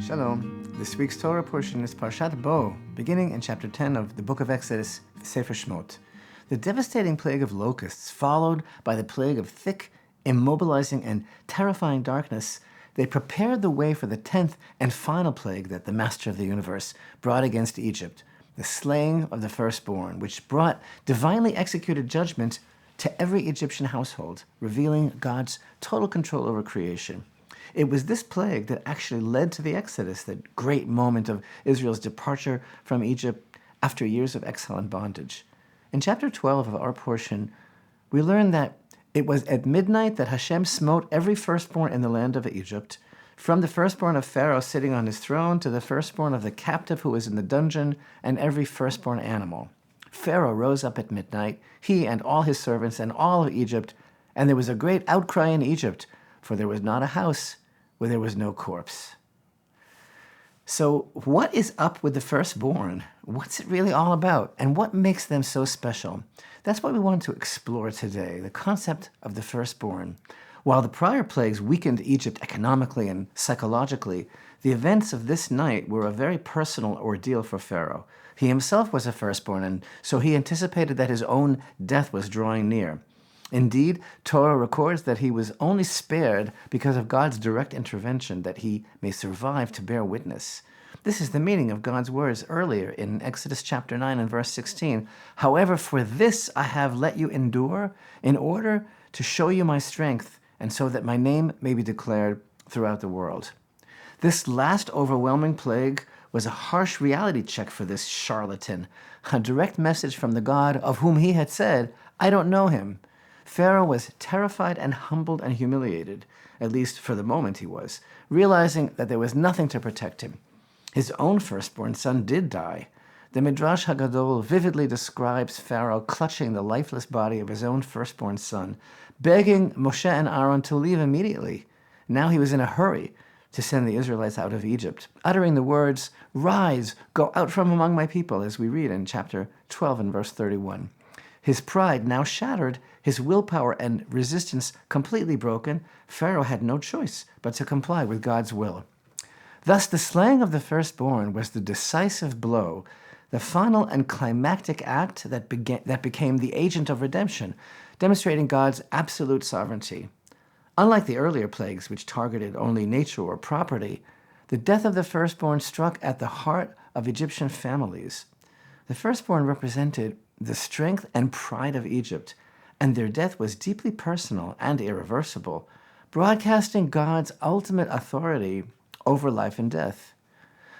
Shalom. This week's Torah portion is Parashat Bo, beginning in chapter 10 of the book of Exodus, Sefer Shemot. The devastating plague of locusts, followed by the plague of thick, immobilizing, and terrifying darkness, they prepared the way for the 10th and final plague that the Master of the universe brought against Egypt, the slaying of the firstborn, which brought divinely executed judgment to every Egyptian household, revealing God's total control over creation. It was this plague that actually led to the Exodus, that great moment of Israel's departure from Egypt after years of exile and bondage. In chapter 12 of our portion, we learn that it was at midnight that Hashem smote every firstborn in the land of Egypt, from the firstborn of Pharaoh sitting on his throne to the firstborn of the captive who was in the dungeon, and every firstborn animal. Pharaoh rose up at midnight, he and all his servants and all of Egypt, and there was a great outcry in Egypt, for there was not a house where there was no corpse. So what is up with the firstborn? What's it really all about? And what makes them so special? That's what we want to explore today, the concept of the firstborn. While the prior plagues weakened Egypt economically and psychologically, the events of this night were a very personal ordeal for Pharaoh. He himself was a firstborn, and so he anticipated that his own death was drawing near. Indeed, Torah records that he was only spared because of God's direct intervention, that he may survive to bear witness. This is the meaning of God's words earlier in Exodus chapter 9 and verse 16. However, for this I have let you endure, in order to show you my strength, and so that my name may be declared throughout the world. This last overwhelming plague was a harsh reality check for this charlatan, a direct message from the God of whom he had said, I don't know him. Pharaoh was terrified and humbled and humiliated, at least for the moment he was, realizing that there was nothing to protect him. His own firstborn son did die. The Midrash Haggadol vividly describes Pharaoh clutching the lifeless body of his own firstborn son, begging Moshe and Aaron to leave immediately. Now he was in a hurry to send the Israelites out of Egypt, uttering the words, "Rise, go out from among my people," as we read in chapter 12 and verse 31. His pride now shattered, his willpower and resistance completely broken, Pharaoh had no choice but to comply with God's will. Thus, the slaying of the firstborn was the decisive blow, the final and climactic act that became the agent of redemption, demonstrating God's absolute sovereignty. Unlike the earlier plagues, which targeted only nature or property, the death of the firstborn struck at the heart of Egyptian families. The firstborn represented the strength and pride of Egypt, and their death was deeply personal and irreversible, broadcasting God's ultimate authority over life and death.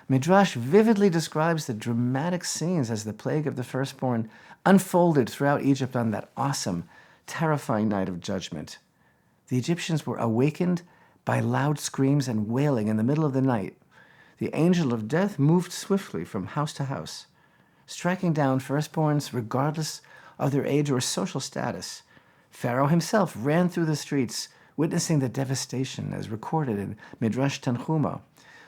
Midrash vividly describes the dramatic scenes as the plague of the firstborn unfolded throughout Egypt on that awesome, terrifying night of judgment. The Egyptians were awakened by loud screams and wailing in the middle of the night. The angel of death moved swiftly from house to house, striking down firstborns regardless of their age or social status. Pharaoh himself ran through the streets, witnessing the devastation as recorded in Midrash Tanchuma.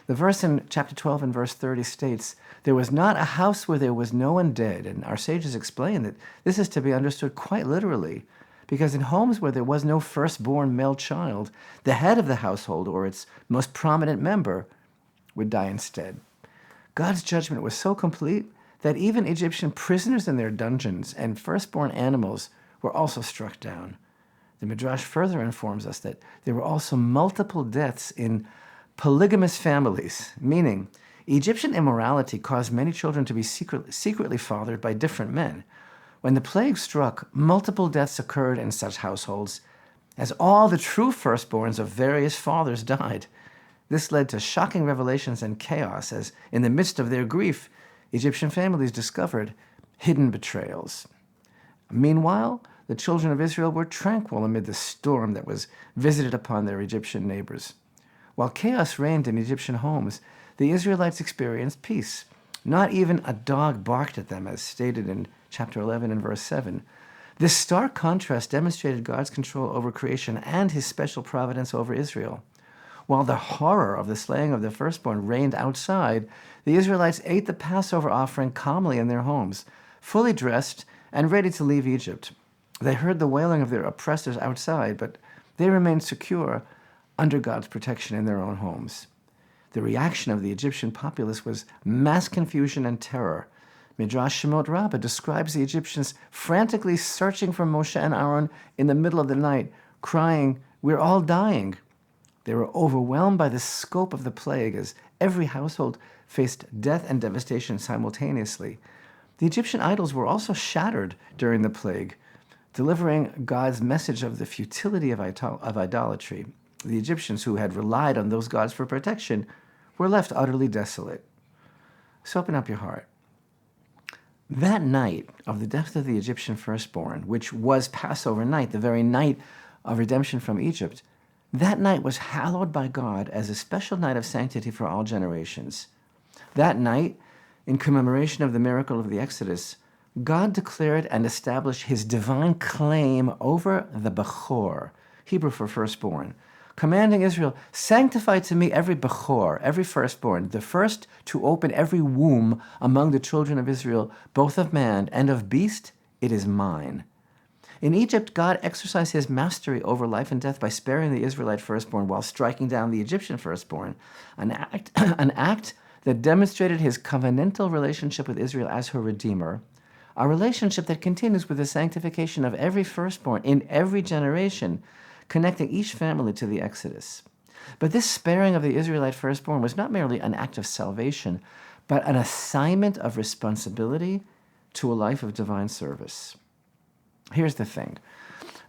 The verse in chapter 12 and verse 30 states, "There was not a house where there was no one dead," and our sages explain that this is to be understood quite literally, because in homes where there was no firstborn male child, the head of the household or its most prominent member would die instead. God's judgment was so complete that even Egyptian prisoners in their dungeons and firstborn animals were also struck down. The Midrash further informs us that there were also multiple deaths in polygamous families, meaning Egyptian immorality caused many children to be secretly fathered by different men. When the plague struck, multiple deaths occurred in such households, as all the true firstborns of various fathers died. This led to shocking revelations and chaos, as in the midst of their grief, Egyptian families discovered hidden betrayals. Meanwhile, the children of Israel were tranquil amid the storm that was visited upon their Egyptian neighbors. While chaos reigned in Egyptian homes, the Israelites experienced peace. Not even a dog barked at them, as stated in chapter 11 and verse 7. This stark contrast demonstrated God's control over creation and his special providence over Israel. While the horror of the slaying of the firstborn reigned outside, the Israelites ate the Passover offering calmly in their homes, fully dressed and ready to leave Egypt. They heard the wailing of their oppressors outside, but they remained secure under God's protection in their own homes. The reaction of the Egyptian populace was mass confusion and terror. Midrash Shemot Rabbah describes the Egyptians frantically searching for Moshe and Aaron in the middle of the night, crying, "We're all dying." They were overwhelmed by the scope of the plague as every household faced death and devastation simultaneously. The Egyptian idols were also shattered during the plague, delivering God's message of the futility of idolatry. The Egyptians who had relied on those gods for protection were left utterly desolate. So open up your heart. That night of the death of the Egyptian firstborn, which was Passover night, the very night of redemption from Egypt, that night was hallowed by God as a special night of sanctity for all generations. That night, in commemoration of the miracle of the Exodus, God declared and established his divine claim over the Bechor, Hebrew for firstborn, commanding Israel, "Sanctify to me every Bechor, every firstborn, the first to open every womb among the children of Israel, both of man and of beast, it is mine." In Egypt, God exercised his mastery over life and death by sparing the Israelite firstborn while striking down the Egyptian firstborn, an act that demonstrated his covenantal relationship with Israel as her redeemer, a relationship that continues with the sanctification of every firstborn in every generation, connecting each family to the Exodus. But this sparing of the Israelite firstborn was not merely an act of salvation, but an assignment of responsibility to a life of divine service. Here's the thing.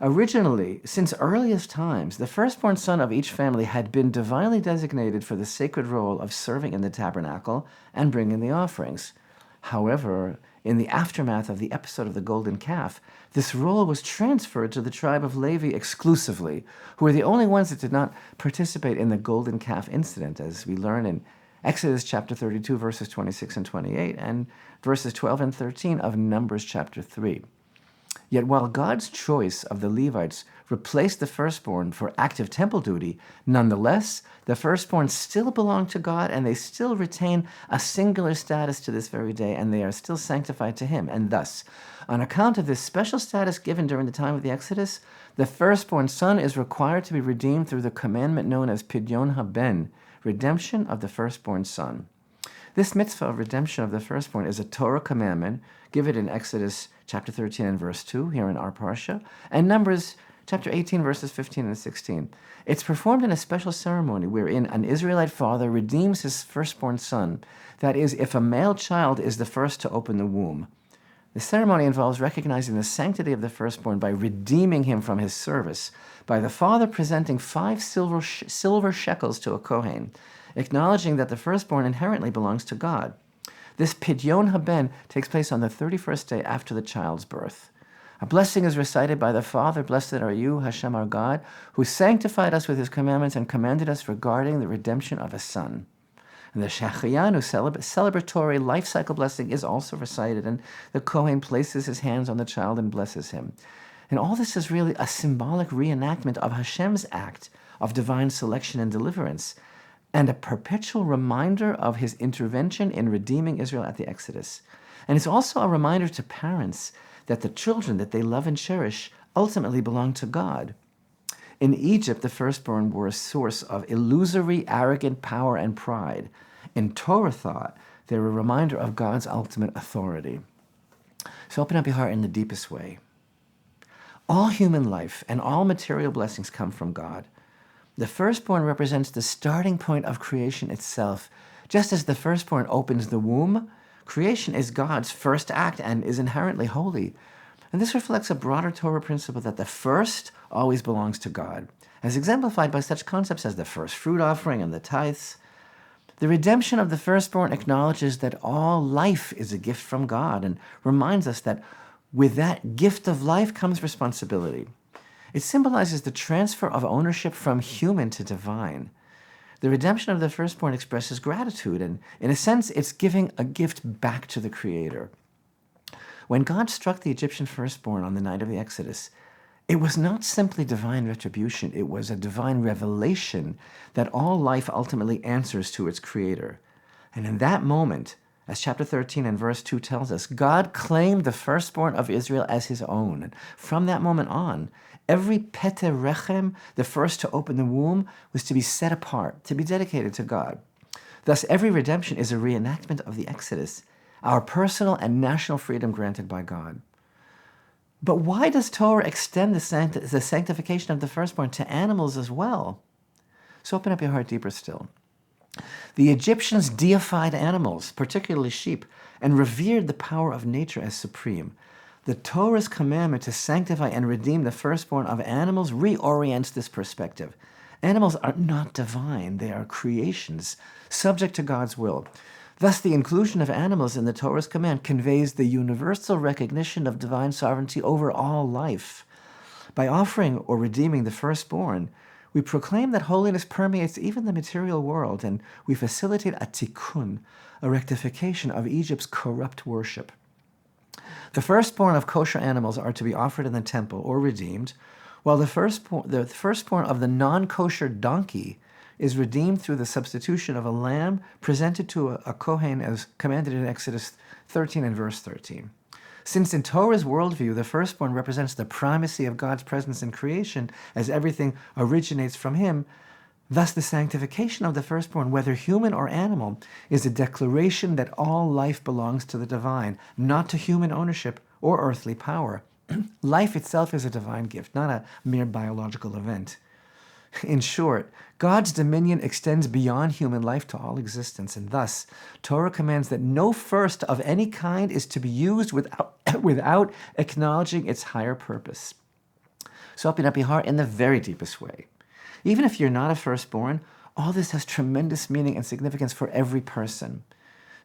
Originally, since earliest times, the firstborn son of each family had been divinely designated for the sacred role of serving in the tabernacle and bringing the offerings. However, in the aftermath of the episode of the golden calf, this role was transferred to the tribe of Levi exclusively, who were the only ones that did not participate in the golden calf incident, as we learn in Exodus chapter 32, verses 26 and 28, and verses 12 and 13 of Numbers chapter 3. Yet while God's choice of the Levites replaced the firstborn for active temple duty, nonetheless, the firstborn still belong to God, and they still retain a singular status to this very day, and they are still sanctified to him. And thus, on account of this special status given during the time of the Exodus, the firstborn son is required to be redeemed through the commandment known as Pidyon HaBen, redemption of the firstborn son. This mitzvah of redemption of the firstborn is a Torah commandment given in Exodus chapter 13 and verse 2 here in our Parsha, and Numbers chapter 18 verses 15 and 16. It's performed in a special ceremony wherein an Israelite father redeems his firstborn son, that is, if a male child is the first to open the womb. The ceremony involves recognizing the sanctity of the firstborn by redeeming him from his service, by the father presenting 5 silver shekels to a Kohen, acknowledging that the firstborn inherently belongs to God. This Pidyon HaBen takes place on the 31st day after the child's birth. A blessing is recited by the Father, "Blessed are you, Hashem our God, who sanctified us with his commandments and commanded us regarding the redemption of a son." And the Shachayanu celebratory life cycle blessing is also recited, and the Kohen places his hands on the child and blesses him. And all this is really a symbolic reenactment of Hashem's act of divine selection and deliverance, and a perpetual reminder of his intervention in redeeming Israel at the Exodus. And it's also a reminder to parents that the children that they love and cherish ultimately belong to God. In Egypt, the firstborn were a source of illusory, arrogant power and pride. In Torah thought, they were a reminder of God's ultimate authority. So open up your heart in the deepest way. All human life and all material blessings come from God. The firstborn represents the starting point of creation itself. Just as the firstborn opens the womb, creation is God's first act and is inherently holy. And this reflects a broader Torah principle that the first always belongs to God, as exemplified by such concepts as the first fruit offering and the tithes. The redemption of the firstborn acknowledges that all life is a gift from God and reminds us that with that gift of life comes responsibility. It symbolizes the transfer of ownership from human to divine. The redemption of the firstborn expresses gratitude, and in a sense, it's giving a gift back to the Creator. When God struck the Egyptian firstborn on the night of the Exodus, it was not simply divine retribution, it was a divine revelation that all life ultimately answers to its Creator. And in that moment, as chapter 13 and verse 2 tells us, God claimed the firstborn of Israel as his own. And from that moment on, every pete rechem, the first to open the womb, was to be set apart, to be dedicated to God. Thus, every redemption is a reenactment of the Exodus, our personal and national freedom granted by God. But why does Torah extend the sanctification of the firstborn to animals as well? So open up your heart deeper still. The Egyptians deified animals, particularly sheep, and revered the power of nature as supreme. The Torah's commandment to sanctify and redeem the firstborn of animals reorients this perspective. Animals are not divine, they are creations, subject to God's will. Thus, the inclusion of animals in the Torah's command conveys the universal recognition of divine sovereignty over all life. By offering or redeeming the firstborn, we proclaim that holiness permeates even the material world, and we facilitate a tikkun, a rectification of Egypt's corrupt worship. The firstborn of kosher animals are to be offered in the temple or redeemed, while the firstborn of the non-kosher donkey is redeemed through the substitution of a lamb presented to a Kohen as commanded in Exodus 13 and verse 13. Since in Torah's worldview, the firstborn represents the primacy of God's presence in creation, as everything originates from him, thus the sanctification of the firstborn, whether human or animal, is a declaration that all life belongs to the divine, not to human ownership or earthly power. Life itself is a divine gift, not a mere biological event. In short, God's dominion extends beyond human life to all existence, and thus Torah commands that no first of any kind is to be used without acknowledging its higher purpose. So open up your heart in the very deepest way. Even if you're not a firstborn, all this has tremendous meaning and significance for every person.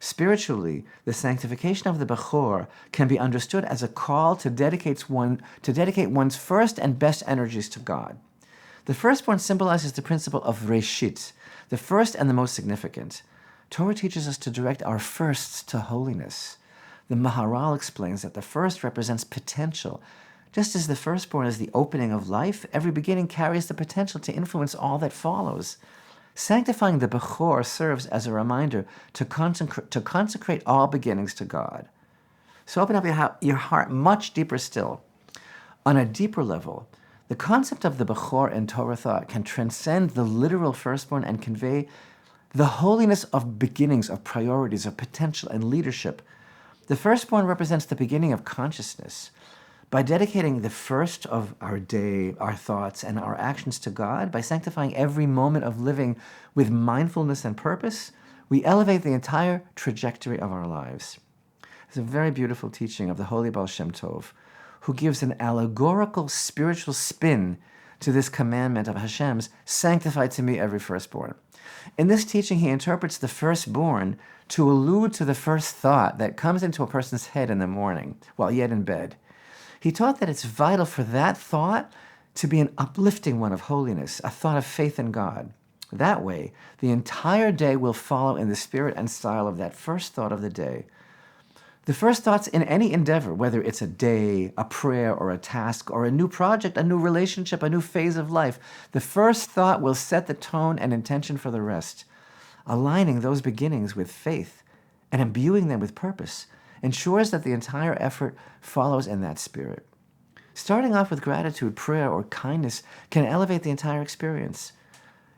Spiritually, the sanctification of the Bechor can be understood as a call to dedicate one's first and best energies to God. The firstborn symbolizes the principle of Reshit, the first and the most significant. Torah teaches us to direct our firsts to holiness. The Maharal explains that the first represents potential. Just as the firstborn is the opening of life, every beginning carries the potential to influence all that follows. Sanctifying the Bechor serves as a reminder to consecrate all beginnings to God. So open up your heart much deeper still. On a deeper level, the concept of the Bechor in Torah thought can transcend the literal firstborn and convey the holiness of beginnings, of priorities, of potential, and leadership. The firstborn represents the beginning of consciousness. By dedicating the first of our day, our thoughts, and our actions to God, by sanctifying every moment of living with mindfulness and purpose, we elevate the entire trajectory of our lives. It's a very beautiful teaching of the Holy Baal Shem Tov, who gives an allegorical spiritual spin to this commandment of Hashem's, sanctify to me every firstborn. In this teaching, he interprets the firstborn to allude to the first thought that comes into a person's head in the morning, while yet in bed. He taught that it's vital for that thought to be an uplifting one of holiness, a thought of faith in God. That way, the entire day will follow in the spirit and style of that first thought of the day. The first thoughts in any endeavor, whether it's a day, a prayer, or a task, or a new project, a new relationship, a new phase of life, the first thought will set the tone and intention for the rest. Aligning those beginnings with faith and imbuing them with purpose ensures that the entire effort follows in that spirit. Starting off with gratitude, prayer, or kindness can elevate the entire experience.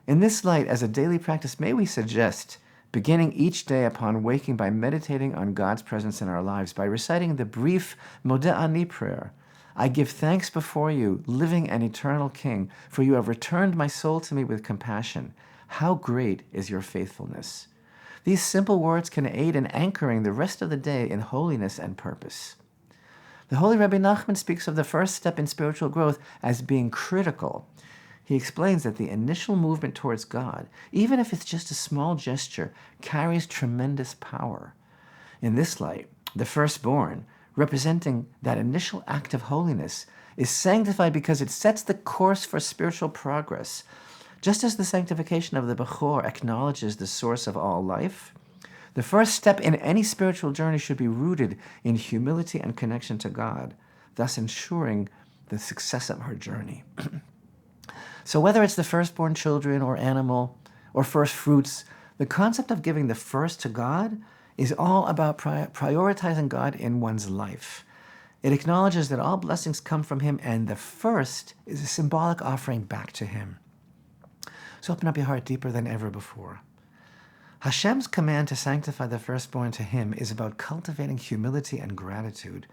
In this light, as a daily practice, may we suggest beginning each day upon waking by meditating on God's presence in our lives, by reciting the brief Modeh Ani prayer. I give thanks before you, living and eternal King, for you have returned my soul to me with compassion. How great is your faithfulness. These simple words can aid in anchoring the rest of the day in holiness and purpose. The Holy Rabbi Nachman speaks of the first step in spiritual growth as being critical. He explains that the initial movement towards God, even if it's just a small gesture, carries tremendous power. In this light, the firstborn, representing that initial act of holiness, is sanctified because it sets the course for spiritual progress. Just as the sanctification of the Bechor acknowledges the source of all life, the first step in any spiritual journey should be rooted in humility and connection to God, thus ensuring the success of our journey. So whether it's the firstborn children or animal or first fruits, the concept of giving the first to God is all about prioritizing God in one's life. It acknowledges that all blessings come from Him, and the first is a symbolic offering back to Him. So open up your heart deeper than ever before. Hashem's command to sanctify the firstborn to him is about cultivating humility and gratitude.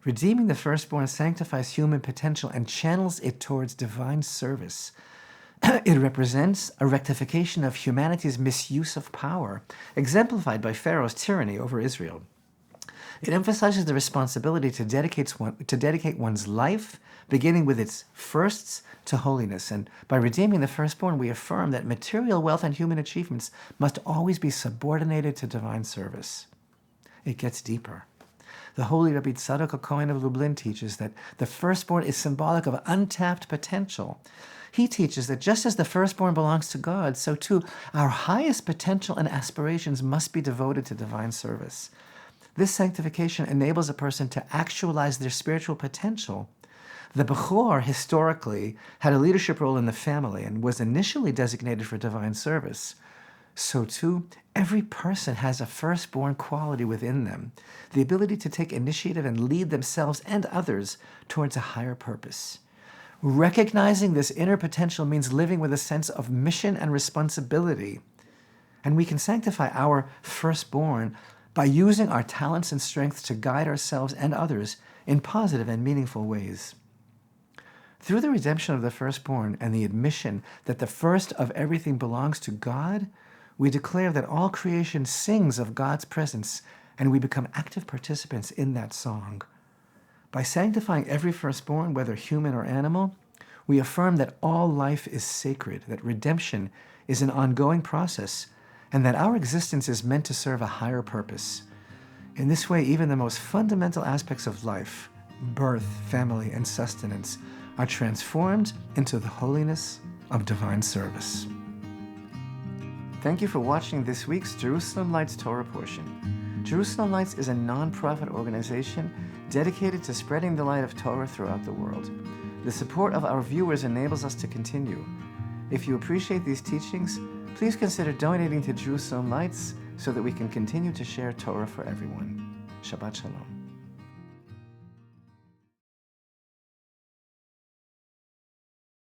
Redeeming the firstborn sanctifies human potential and channels it towards divine service. It represents a rectification of humanity's misuse of power, exemplified by Pharaoh's tyranny over Israel. It emphasizes the responsibility to dedicate one's life, beginning with its firsts, to holiness. And by redeeming the firstborn, we affirm that material wealth and human achievements must always be subordinated to divine service. It gets deeper. The holy Rabbi Cohen of Lublin teaches that the firstborn is symbolic of untapped potential. He teaches that just as the firstborn belongs to God, so too our highest potential and aspirations must be devoted to divine service. This sanctification enables a person to actualize their spiritual potential. The Bechor historically had a leadership role in the family and was initially designated for divine service. So too, every person has a firstborn quality within them, the ability to take initiative and lead themselves and others towards a higher purpose. Recognizing this inner potential means living with a sense of mission and responsibility. And we can sanctify our firstborn by using our talents and strengths to guide ourselves and others in positive and meaningful ways. Through the redemption of the firstborn and the admission that the first of everything belongs to God, we declare that all creation sings of God's presence, and we become active participants in that song. By sanctifying every firstborn, whether human or animal, we affirm that all life is sacred, that redemption is an ongoing process, and that our existence is meant to serve a higher purpose. In this way, even the most fundamental aspects of life, birth, family, and sustenance, are transformed into the holiness of divine service. Thank you for watching this week's Jerusalem Lights Torah portion. Jerusalem Lights is a non-profit organization dedicated to spreading the light of Torah throughout the world. The support of our viewers enables us to continue. If you appreciate these teachings, please consider donating to Jerusalem Lights so that we can continue to share Torah for everyone. Shabbat Shalom.